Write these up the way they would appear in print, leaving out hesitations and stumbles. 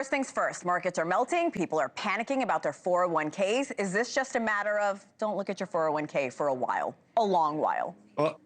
First things first, markets are melting. People are panicking about their 401ks. Is this just a matter of don't look at your 401k for a while, a long while? Well,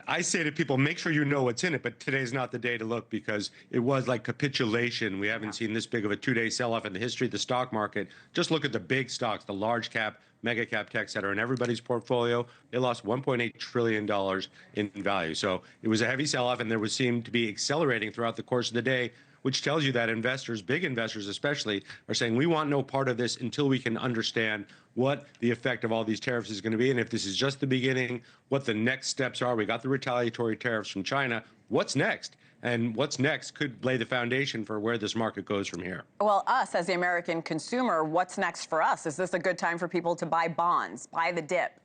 I say to people, make sure you know what's in it, but today's not the day to look because it was like capitulation. We haven't seen this big of a two-day sell-off in the history of the stock market. Just look at the big stocks, the large cap, mega cap techs that are in everybody's portfolio. They lost $1.8 trillion in value. So it was a heavy sell-off, and there seemed to be accelerating throughout the course of the day, which tells you that investors, big investors especially, are saying we want no part of this until we can understand what the effect of all these tariffs is going to be. And if this is just the beginning, what the next steps are. We got the retaliatory tariffs from China. What's next? And what's next could lay the foundation for where this market goes from here. Well, us as the American consumer, what's next for us? Is this a good time for people to buy bonds, buy the dip?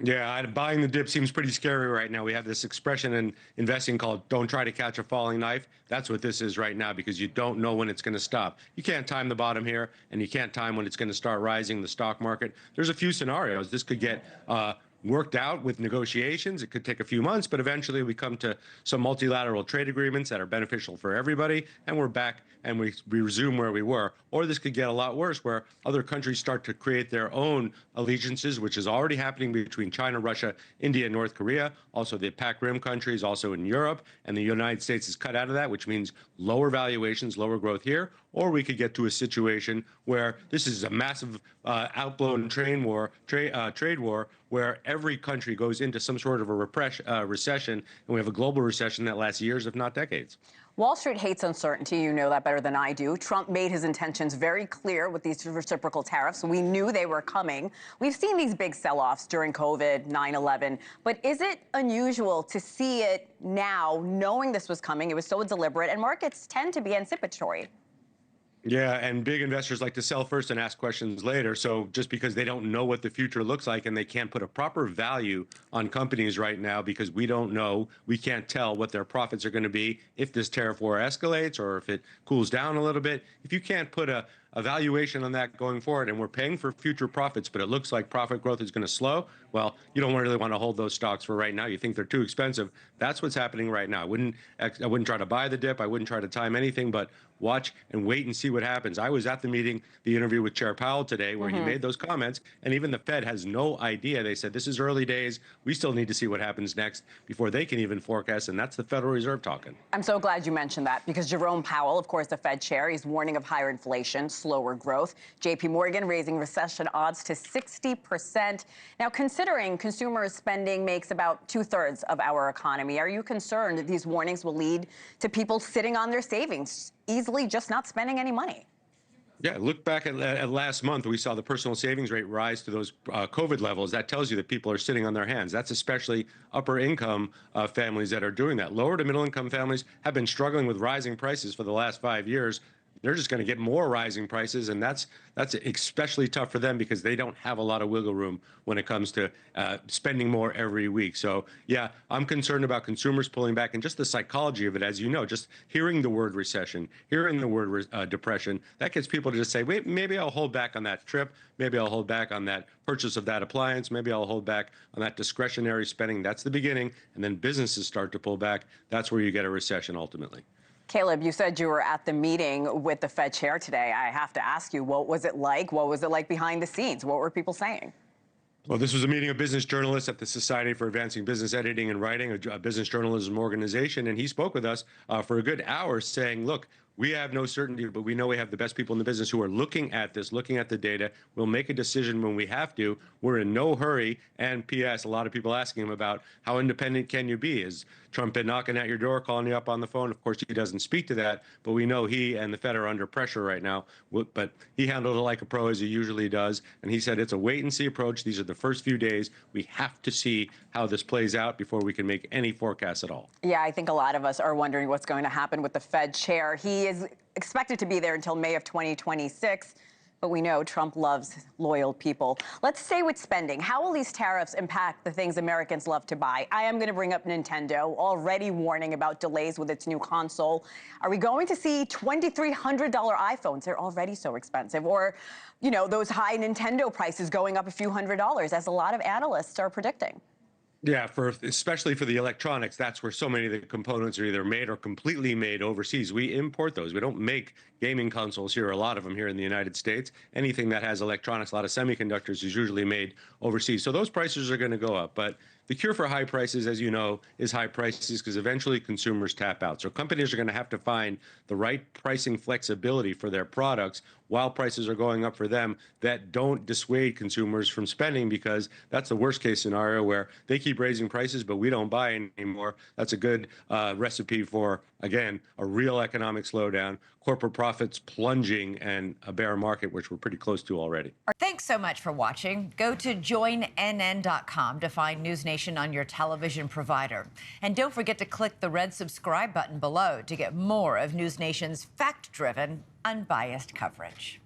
Yeah, buying the dip seems pretty scary right now. We have this expression in investing called don't try to catch a falling knife. That's what this is right now because you don't know when it's going to stop. You can't time the bottom here, and you can't time when it's going to start rising, the stock market. There's a few scenarios. This could get worked out with negotiations. It could take a few months, but eventually we come to some multilateral trade agreements that are beneficial for everybody, and we're back and we resume where we were. Or this could get a lot worse, where other countries start to create their own allegiances, which is already happening between China, Russia, India, and North Korea, also the PAC Rim countries, also in Europe, and the United States is cut out of that, which means lower valuations, lower growth here. Or we could get to a situation where this is a massive outblown trade war, where every country goes into some sort of a recession, and we have a global recession that lasts years, if not decades. Wall Street hates uncertainty. You know that better than I do. Trump made his intentions very clear with these reciprocal tariffs. We knew they were coming. We've seen these big sell-offs during COVID, 9/11. But is it unusual to see it now, knowing this was coming? It was so deliberate, and markets tend to be anticipatory. Yeah, and big investors like to sell first and ask questions later. So just because they don't know what the future looks like and they can't put a proper value on companies right now because we don't know, we can't tell what their profits are going to be if this tariff war escalates or if it cools down a little bit. If you can't put a valuation on that going forward, and we're paying for future profits, but it looks like profit growth is going to slow, well, you don't really want to hold those stocks for right now. You think they're too expensive. That's what's happening right now. I wouldn't try to buy the dip. I wouldn't try to time anything, but watch and wait and see what happens. I was at the meeting, the interview with Chair Powell today, where he made those comments, and even the Fed has no idea. They said, this is early days. We still need to see what happens next before they can even forecast, and that's the Federal Reserve talking. I'm so glad you mentioned that because Jerome Powell, of course, the Fed chair, he's warning of higher inflation, slower growth. JP Morgan raising recession odds to 60%. Now, considering consumer spending makes about 2/3 of our economy, are you concerned that these warnings will lead to people sitting on their savings, easily just not spending any money? Yeah, look back at last month. We saw the personal savings rate rise to those COVID levels. That tells you that people are sitting on their hands. That's especially upper income families that are doing that. Lower to middle income families have been struggling with rising prices for the last 5 years. They're just going to get more rising prices, and that's especially tough for them because they don't have a lot of wiggle room when it comes to spending more every week. So, yeah, I'm concerned about consumers pulling back and just the psychology of it. As you know, just hearing the word recession, hearing the word depression, that gets people to just say, wait, maybe I'll hold back on that trip. Maybe I'll hold back on that purchase of that appliance. Maybe I'll hold back on that discretionary spending. That's the beginning. And then businesses start to pull back. That's where you get a recession ultimately. Caleb, you said you were at the meeting with the Fed chair today. I have to ask you, what was it like? What was it like behind the scenes? What were people saying? Well, this was a meeting of business journalists at the Society for Advancing Business Editing and Writing, a business journalism organization, and he spoke with us for a good hour saying, look, we have no certainty, but we know we have the best people in the business who are looking at this, looking at the data. We'll make a decision when we have to. We're in no hurry. And P.S., a lot of people asking him about how independent can you be? Has Trump been knocking at your door, calling you up on the phone? Of course, he doesn't speak to that, but we know he and the Fed are under pressure right now. But he handled it like a pro, as he usually does. And he said it's a wait-and-see approach. These are the first few days. We have to see how this plays out before we can make any forecasts at all. Yeah, I think a lot of us are wondering what's going to happen with the Fed chair. He is expected to be there until May of 2026. But we know Trump loves loyal people. Let's stay with spending. How will these tariffs impact the things Americans love to buy? I am going to bring up Nintendo, already warning about delays with its new console. Are we going to see $2,300 iPhones? They're already so expensive. Or, you know, those high Nintendo prices going up a few $100s, as a lot of analysts are predicting. Yeah, especially for the electronics, that's where so many of the components are either made or completely made overseas. We import those. We don't make gaming consoles here, a lot of them here in the United States. Anything that has electronics, a lot of semiconductors is usually made overseas. So those prices are going to go up. But the cure for high prices, as you know, is high prices because eventually consumers tap out. So companies are going to have to find the right pricing flexibility for their products while prices are going up for them that don't dissuade consumers from spending, because that's the worst case scenario where they keep raising prices, but we don't buy anymore. That's a good recipe for, again, a real economic slowdown, corporate profits plunging, and a bear market, which we're pretty close to already. Thanks so much for watching. Go to joinnn.com to find NewsNation on your television provider. And don't forget to click the red subscribe button below to get more of NewsNation's fact-driven, unbiased coverage.